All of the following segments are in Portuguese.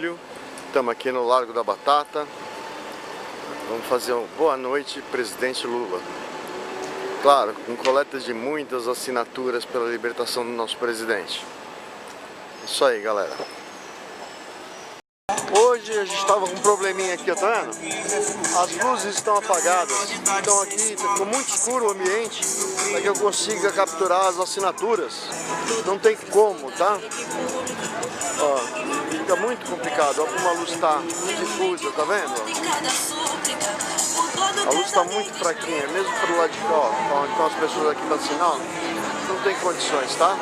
julho. Estamos aqui no Largo da Batata. Vamos fazer um boa noite, presidente Lula. Claro, com coletas de muitas assinaturas pela libertação do nosso presidente. Isso aí, galera. Hoje a gente estava com um probleminha aqui, tá vendo? As luzes estão apagadas, então aqui ficou muito escuro o ambiente para que eu consiga capturar as assinaturas. Não tem como, tá? Ó, fica muito complicado. Olha como a luz está difusa, tá vendo? A luz está muito fraquinha, mesmo pro lado de cá, ó, então as pessoas aqui estão assinando, não tem condições, tá?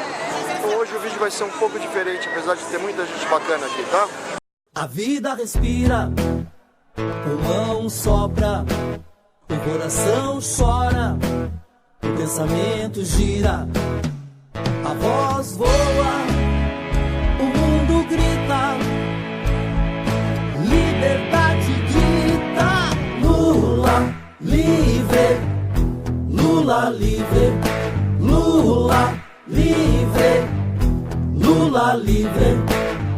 Então hoje o vídeo vai ser um pouco diferente, apesar de ter muita gente bacana aqui, tá? A vida respira, o pulmão sopra, o coração chora, o pensamento gira, a voz voa, o mundo grita, liberdade grita, Lula livre, Lula livre, Lula livre, Lula livre,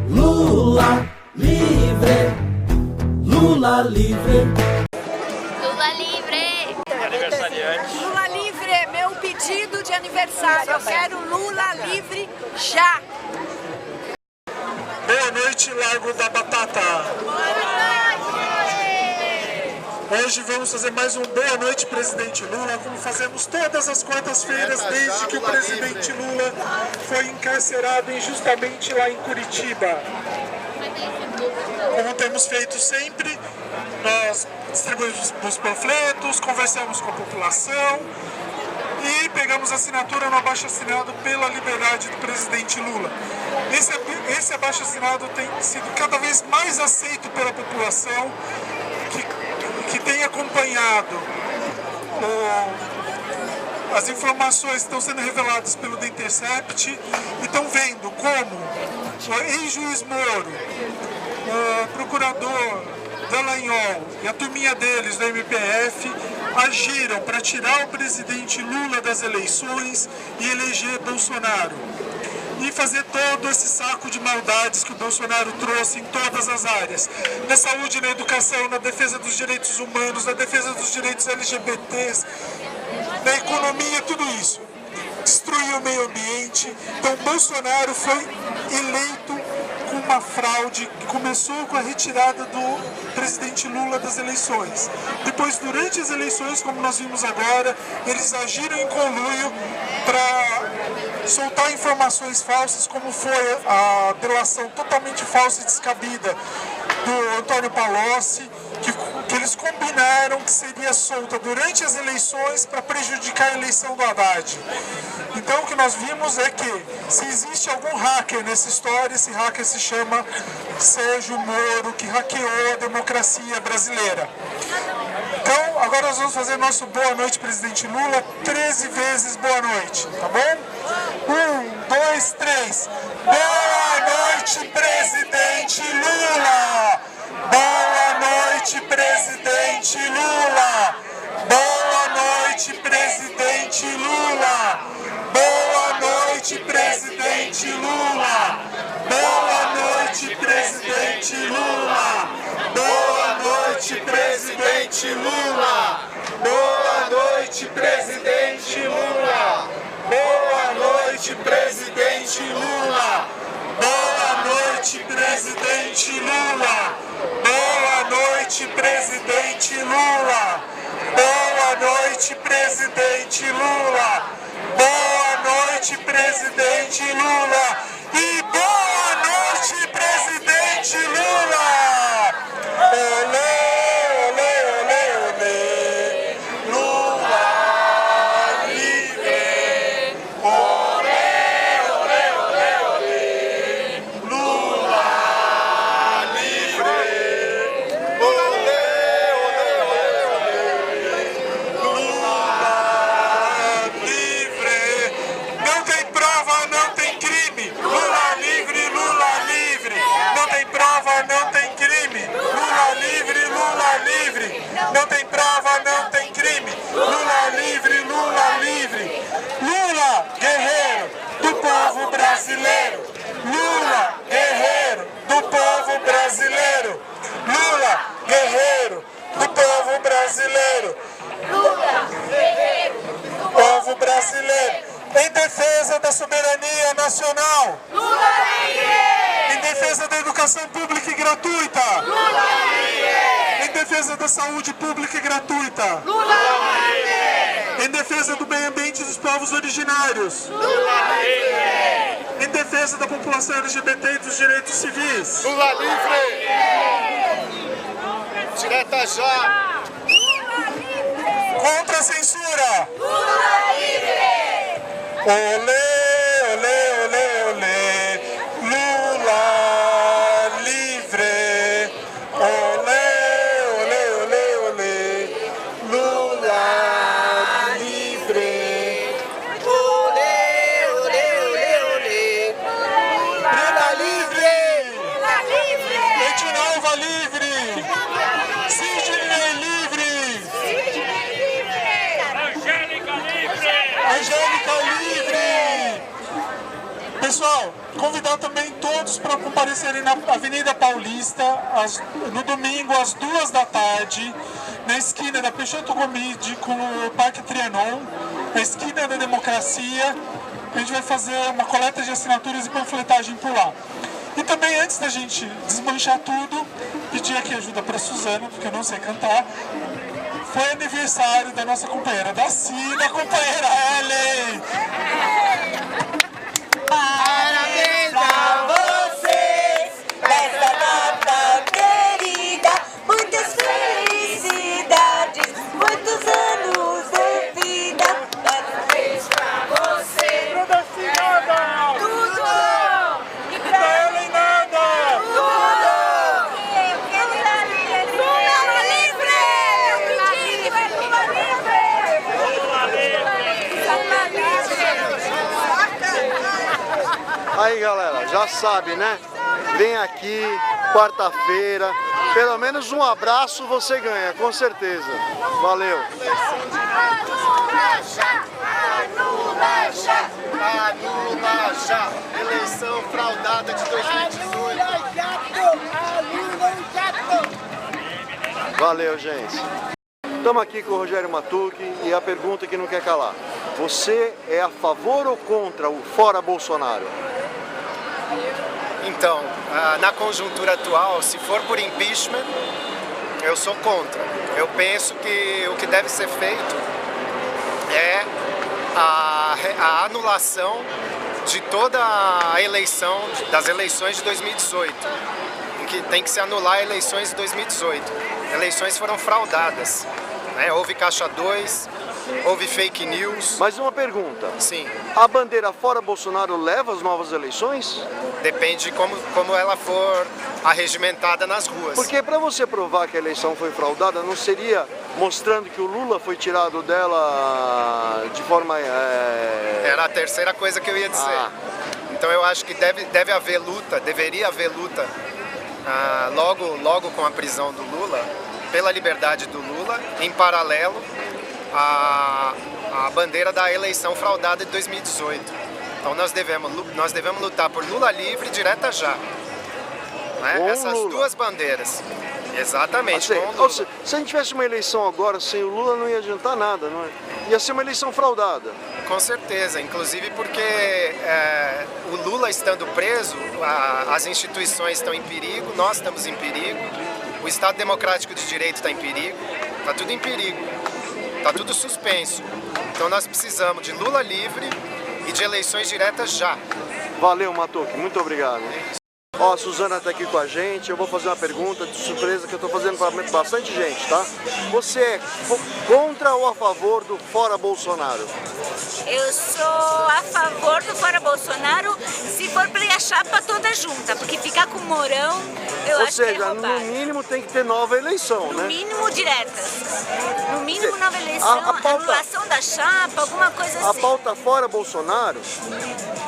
Lula livre, Lula livre. Lula livre. Aniversariante. Lula livre é meu pedido de aniversário. Eu quero Lula livre já. Boa noite, Largo da Batata. Hoje vamos fazer mais um Boa Noite, Presidente Lula, como fazemos todas as quartas-feiras desde que o presidente Lula foi encarcerado injustamente lá em Curitiba. Como temos feito sempre, nós distribuímos os panfletos, conversamos com a população e pegamos assinatura no abaixo-assinado pela liberdade do presidente Lula. Esse abaixo-assinado tem sido cada vez mais aceito pela população que tem acompanhado as informações que estão sendo reveladas pelo The Intercept e estão vendo como o ex-juiz Moro, o procurador Dallagnol e a turminha deles do MPF agiram para tirar o presidente Lula das eleições e eleger Bolsonaro. E fazer todo esse saco de maldades que o Bolsonaro trouxe em todas as áreas. Na saúde, na educação, na defesa dos direitos humanos, na defesa dos direitos LGBTs, na economia, tudo isso. Destruiu o meio ambiente. Então Bolsonaro foi eleito com uma fraude que começou com a retirada do presidente Lula das eleições. Depois, durante as eleições, como nós vimos agora, eles agiram em conluio para soltar informações falsas, como foi a delação totalmente falsa e descabida do Antônio Palocci, que eles combinaram que seria solta durante as eleições para prejudicar a eleição do Haddad. Então o que nós vimos é que se existe algum hacker nessa história, esse hacker se chama Sérgio Moro, que hackeou a democracia brasileira. Então agora nós vamos fazer nosso Boa Noite, Presidente Lula, 13 vezes boa noite, tá bom? 1, 2, 3. Boa noite, Presidente Lula! Boa noite, Presidente Lula! Boa noite, Presidente Lula! Boa noite, Presidente Lula! Boa noite, Presidente Lula! Boa noite, Presidente Lula! Boa noite, Presidente Lula! Boa noite, Presidente Lula! Boa noite, Presidente Lula! Boa noite, Presidente Lula! Boa noite, Presidente Lula! Boa noite, Presidente Lula! E boa noite, Presidente Lula! Olê, olê, olê, olê! Lula livre! Olê, olê, olê, olê! Lula livre! Olê, olê, olê, olê! Lula livre! Não tem prova, não tem crime! educação pública e gratuita. Lula livre! Em defesa da saúde pública e gratuita. Lula livre! Em defesa do meio ambiente dos povos originários. Lula livre! Em defesa da população LGBT e dos direitos civis. Lula livre! Direta já! Lula livre! Contra a censura. Lula livre! Olê, olê, olê, olê. Lula livre. Olê, olê, olê, olê. Lula livre. Olê, olê, olê, olê! Lula livre. Lula livre! Edinalva livre. Sidney livre. Sidney livre! Angélica livre. Pessoal, convidar também todos para comparecerem na Avenida Paulista no domingo às 2 da tarde, na esquina da Peixoto Gomide com o Parque Trianon, na esquina da Democracia. A gente vai fazer uma coleta de assinaturas e panfletagem por lá. E também, antes da gente desmanchar tudo, pedir aqui ajuda para a Suzana, porque eu não sei cantar. Foi aniversário da nossa companheira Daci, da companheira Ellen. Parabéns a vocês, nesta data querida, muitas felicidades, muitos anos de vida. Parabéns pra você, Toda senhora! Tudo! Da Ellen nada! Lula livre! Lula livre! Lula livre! Lula livre! Aí galera, já sabe, né? Vem aqui, quarta-feira, pelo menos um abraço você ganha, com certeza. Valeu! Anula já! Anula já! Anula já! Eleição fraudada de 2018. Valeu, gente. Estamos aqui com o Rogério Matucci e a pergunta que não quer calar. Você é a favor ou contra o Fora Bolsonaro? Então, na conjuntura atual, se for por impeachment, eu sou contra. Eu penso que o que deve ser feito é a anulação de toda a eleição, das eleições de 2018. Que tem que se anular eleições de 2018. Eleições foram fraudadas, né? Houve caixa 2, houve fake news. Mais uma pergunta. Sim, A bandeira Fora Bolsonaro leva as novas eleições? depende de como ela for arregimentada nas ruas. Porque para você provar que a eleição foi fraudada, não seria mostrando que o Lula foi tirado dela de forma... Era a terceira coisa que eu ia dizer. Ah. Então eu acho que deve haver luta, deveria haver luta, logo com a prisão do Lula, pela liberdade do Lula, em paralelo à bandeira da eleição fraudada de 2018. Então nós devemos lutar por Lula livre direta já. Né? Com Essas Lula. duas bandeiras. Exatamente, Assim, com o ou Lula. seja, se a gente tivesse uma eleição agora sem o Lula, não ia adiantar nada, não é? Ia ser uma eleição fraudada. Com certeza, inclusive porque o Lula estando preso, as instituições estão em perigo, nós estamos em perigo, o Estado Democrático de Direito está em perigo, está tudo em perigo, está tudo suspenso. Então nós precisamos de Lula livre e de eleições diretas já. Valeu, Matucci, muito obrigado. Ó, a Suzana está aqui com a gente, eu vou fazer uma pergunta de surpresa que eu estou fazendo para bastante gente, tá? Você é contra ou a favor do Fora Bolsonaro? Eu sou a favor do Fora Bolsonaro se for para ir a chapa toda junta, porque ficar com o Mourão eu Ou acho que é seja, no roubado. mínimo tem que ter nova eleição, No né? mínimo diretas. No mínimo nova eleição, A pauta- anulação da chapa, alguma coisa A assim. pauta Fora Bolsonaro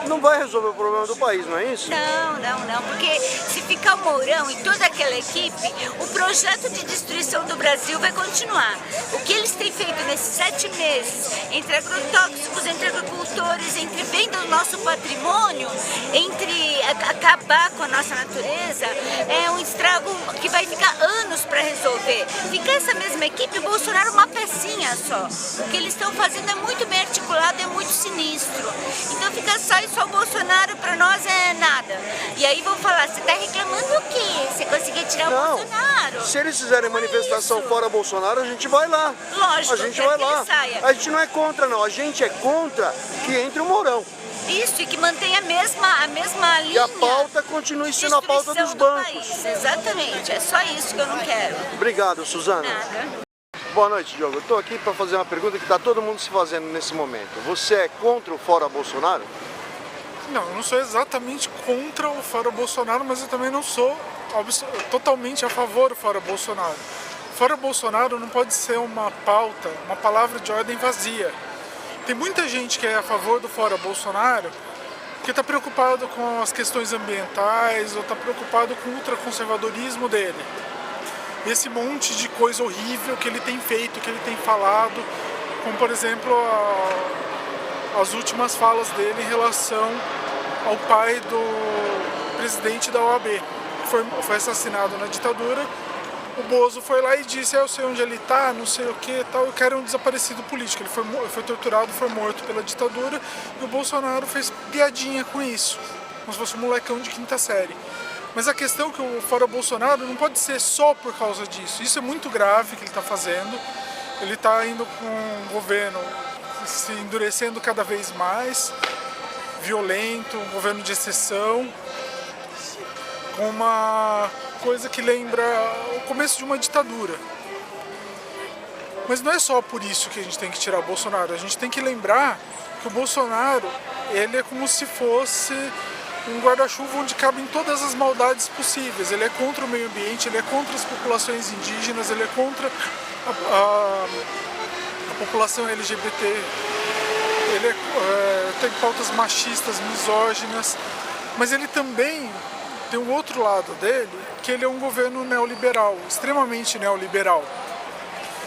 não vai resolver o problema do país, não é isso? Não, porque se ficar o Mourão e toda aquela equipe, o projeto de destruição do Brasil vai continuar. O que eles têm feito nesses 7 meses, entre agrotóxicos, entre agricultores, entre venda do nosso patrimônio, entre acabar com a nossa natureza, é um estrago que vai ficar anos para resolver. Ficar essa mesma equipe, o Bolsonaro uma pecinha só. O que eles estão fazendo é muito bem articulado, é muito sinistro. Então ficar só o Bolsonaro para nós é nada. E aí vão falar, você tá reclamando o quê? Você conseguiu tirar o Bolsonaro? Se eles fizerem manifestação fora Bolsonaro, a gente vai lá. Lógico, a gente vai lá. Saia. A gente não é contra, não. A gente é contra que entre o Mourão. Isso, e que mantém a mesma linha. E a pauta continue sendo a pauta dos bancos. País. Exatamente, é só isso que eu não quero. Obrigado, Suzana. Nada. Boa noite, Diogo. Eu estou aqui para fazer uma pergunta que está todo mundo se fazendo nesse momento. Você é contra o fora Bolsonaro? Não, eu não sou exatamente contra o fora Bolsonaro, mas eu também não sou totalmente a favor do fora Bolsonaro. Fora Bolsonaro não pode ser uma pauta, uma palavra de ordem vazia. Tem muita gente que é a favor do fora Bolsonaro que está preocupado com as questões ambientais ou está preocupado com o ultraconservadorismo dele. Esse monte de coisa horrível que ele tem feito, que ele tem falado, como por exemplo as últimas falas dele em relação ao pai do presidente da OAB, que foi assassinado na ditadura. O Bozo foi lá e disse, eu sei onde ele está, não sei o que, tal, eu quero um desaparecido político. Ele foi torturado, foi morto pela ditadura, e o Bolsonaro fez piadinha com isso, como se fosse um molecão de quinta série. Mas a questão é que o fora Bolsonaro não pode ser só por causa disso. Isso é muito grave que ele está fazendo. Ele está indo com um governo se endurecendo cada vez mais, violento, um governo de exceção, com uma coisa que lembra o começo de uma ditadura. Mas não é só por isso que a gente tem que tirar o Bolsonaro. A gente tem que lembrar que o Bolsonaro, ele é como se fosse um guarda-chuva onde cabem todas as maldades possíveis. Ele é contra o meio ambiente, ele é contra as populações indígenas, ele é contra a população LGBT, ele tem pautas machistas, misóginas, mas ele também tem um outro lado dele, que ele é um governo neoliberal, extremamente neoliberal.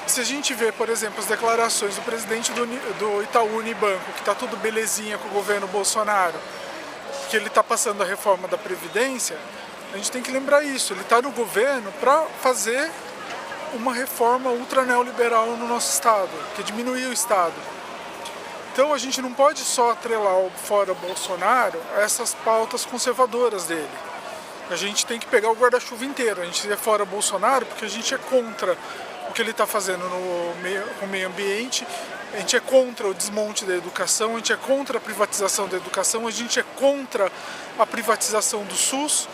Se a gente vê, por exemplo, as declarações do presidente do Itaú Unibanco, que está tudo belezinha com o governo Bolsonaro, que ele está passando a reforma da Previdência, a gente tem que lembrar isso. Ele está no governo para fazer uma reforma ultra neoliberal no nosso Estado, que é diminuir o Estado. Então a gente não pode só atrelar o fora Bolsonaro a essas pautas conservadoras dele. A gente tem que pegar o guarda-chuva inteiro. A gente é fora Bolsonaro porque a gente é contra o que ele está fazendo com o meio ambiente, a gente é contra o desmonte da educação, a gente é contra a privatização da educação, a gente é contra a privatização do SUS,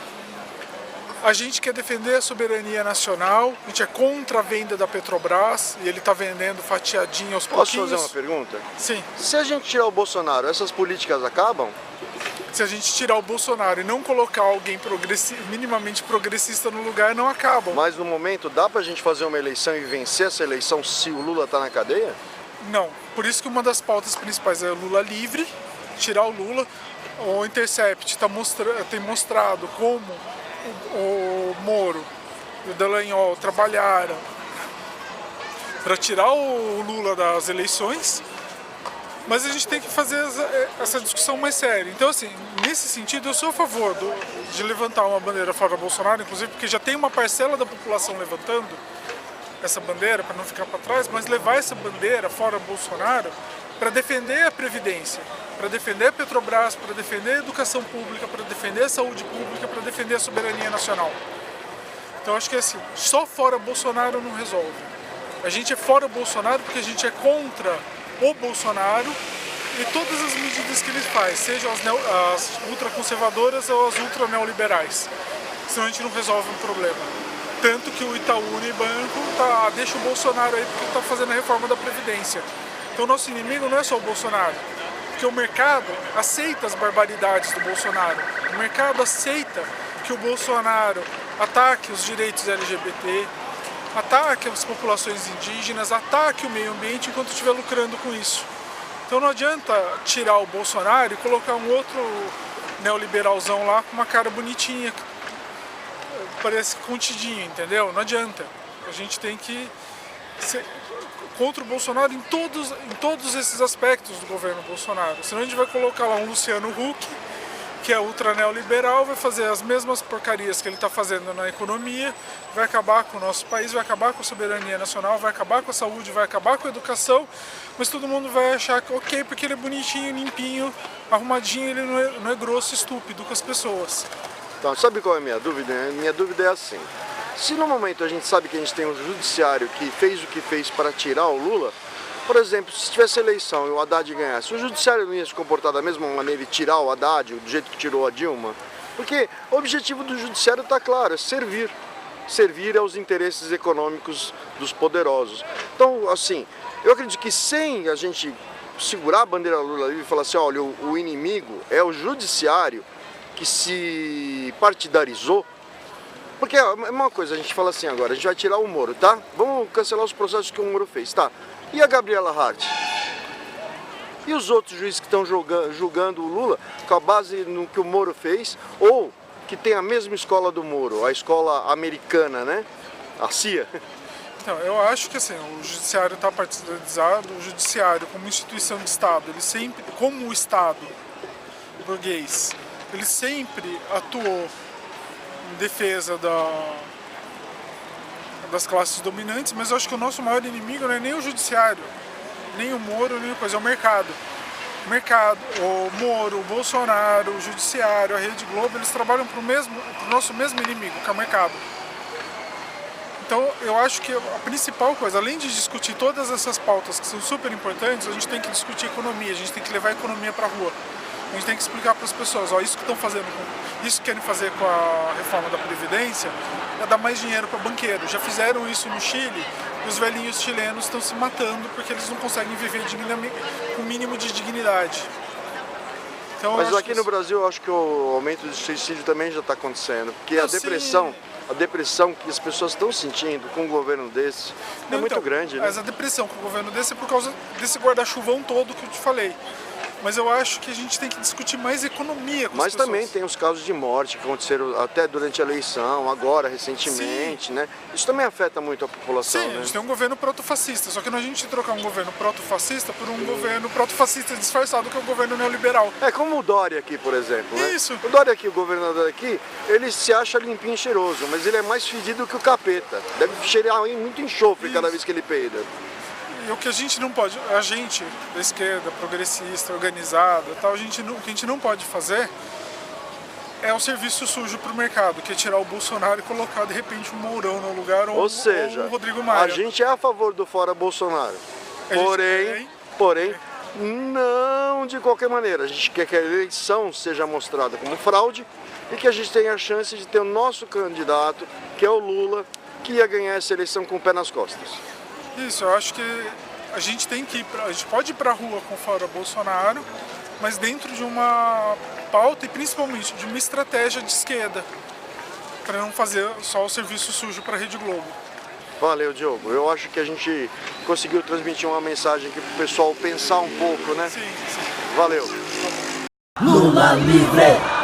a gente quer defender a soberania nacional, a gente é contra a venda da Petrobras e ele está vendendo fatiadinho aos pouquinhos. Posso fazer uma pergunta? Sim. Se a gente tirar o Bolsonaro, essas políticas acabam? Se a gente tirar o Bolsonaro e não colocar alguém minimamente progressista no lugar, não acabam. Mas no momento dá pra gente fazer uma eleição e vencer essa eleição se o Lula tá na cadeia? Não. Por isso que uma das pautas principais é o Lula livre, tirar o Lula. O Intercept tem mostrado como o Moro e o Dallagnol trabalharam para tirar o Lula das eleições. Mas a gente tem que fazer essa discussão mais séria. Então, assim, nesse sentido, eu sou a favor de levantar uma bandeira fora Bolsonaro, inclusive porque já tem uma parcela da população levantando essa bandeira para não ficar para trás, mas levar essa bandeira fora Bolsonaro para defender a Previdência, para defender a Petrobras, para defender a educação pública, para defender a saúde pública, para defender a soberania nacional. Então, acho que assim, só fora Bolsonaro não resolve. A gente é fora Bolsonaro porque a gente é contra o Bolsonaro e todas as medidas que ele faz, sejam as ultraconservadoras ou as ultra-neoliberais. Senão a gente não resolve um problema. Tanto que o Itaú Unibanco deixa o Bolsonaro aí porque está fazendo a reforma da Previdência. Então o nosso inimigo não é só o Bolsonaro, porque o mercado aceita as barbaridades do Bolsonaro. O mercado aceita que o Bolsonaro ataque os direitos LGBT, ataque as populações indígenas, ataque o meio ambiente enquanto estiver lucrando com isso. Então não adianta tirar o Bolsonaro e colocar um outro neoliberalzão lá com uma cara bonitinha, que parece contidinho, entendeu? Não adianta. A gente tem que ser contra o Bolsonaro em todos esses aspectos do governo Bolsonaro. Senão a gente vai colocar lá um Luciano Huck que é ultra neoliberal, vai fazer as mesmas porcarias que ele está fazendo na economia, vai acabar com o nosso país, vai acabar com a soberania nacional, vai acabar com a saúde, vai acabar com a educação, mas todo mundo vai achar que ok, porque ele é bonitinho, limpinho, arrumadinho, ele não é grosso, estúpido com as pessoas. Então, sabe qual é a minha dúvida? Minha dúvida é assim, se no momento a gente sabe que a gente tem um judiciário que fez o que fez para tirar o Lula, por exemplo, se tivesse eleição e o Haddad ganhasse, o judiciário não ia se comportar da mesma maneira e tirar o Haddad, do jeito que tirou a Dilma? Porque o objetivo do judiciário está claro, é servir. Servir aos interesses econômicos dos poderosos. Então, assim, eu acredito que sem a gente segurar a bandeira Lula livre e falar assim, olha, o inimigo é o judiciário que se partidarizou. Porque é uma coisa, a gente fala assim agora, a gente vai tirar o Moro, tá? Vamos cancelar os processos que o Moro fez, tá? E a Gabriela Hart? E os outros juízes que estão julgando o Lula com a base no que o Moro fez, ou que tem a mesma escola do Moro, a escola americana, né? A CIA. Então, eu acho que assim, o judiciário está partidarizado, o judiciário como instituição de Estado, ele sempre, como o Estado burguês, ele sempre atuou em defesa das classes dominantes, mas eu acho que o nosso maior inimigo não é nem o judiciário, nem o Moro, nem a coisa, é o mercado. O mercado, o Moro, o Bolsonaro, o judiciário, a Rede Globo, eles trabalham para o nosso mesmo inimigo, que é o mercado. Então eu acho que a principal coisa, além de discutir todas essas pautas que são super importantes, a gente tem que discutir economia, a gente tem que levar a economia para a rua. A gente tem que explicar para as pessoas, ó, isso que estão fazendo, isso que querem fazer com a reforma da Previdência é dar mais dinheiro para banqueiro. Já fizeram isso no Chile e os velhinhos chilenos estão se matando porque eles não conseguem viver com o mínimo de dignidade. Então, mas aqui no Brasil eu acho que o aumento do suicídio também já está acontecendo, porque a depressão que as pessoas estão sentindo com um governo desse é muito grande. Né? Mas a depressão com o governo desse é por causa desse guarda-chuvão todo que eu te falei. Mas eu acho que a gente tem que discutir mais economia com as pessoas. Mas também tem os casos de morte que aconteceram até durante a eleição, agora, recentemente, sim, né? Isso também afeta muito a população, sim, né? A gente tem um governo proto-fascista, só que não a gente trocar um governo proto-fascista por um governo proto-fascista disfarçado que é o governo neoliberal. É como o Dória aqui, por exemplo, né? Isso. O Dória aqui, o governador aqui, ele se acha limpinho e cheiroso, mas ele é mais fedido que o capeta. Deve cheirar muito enxofre cada vez que ele peida. E o que a gente não pode, a gente da esquerda, progressista, organizada, tal, o que a gente não pode fazer é o serviço sujo para o mercado, que é tirar o Bolsonaro e colocar de repente um Mourão no lugar ou um Rodrigo Maia. A gente é a favor do fora Bolsonaro, porém, não de qualquer maneira. A gente quer que a eleição seja mostrada como fraude e que a gente tenha a chance de ter o nosso candidato, que é o Lula, que ia ganhar essa eleição com o pé nas costas. Isso, eu acho que a gente tem que a gente pode ir para a rua com fora Bolsonaro, mas dentro de uma pauta e principalmente de uma estratégia de esquerda, para não fazer só o serviço sujo para a Rede Globo. Valeu, Diogo. Eu acho que a gente conseguiu transmitir uma mensagem aqui para o pessoal pensar um pouco, né? Sim, sim. Valeu. Lula livre!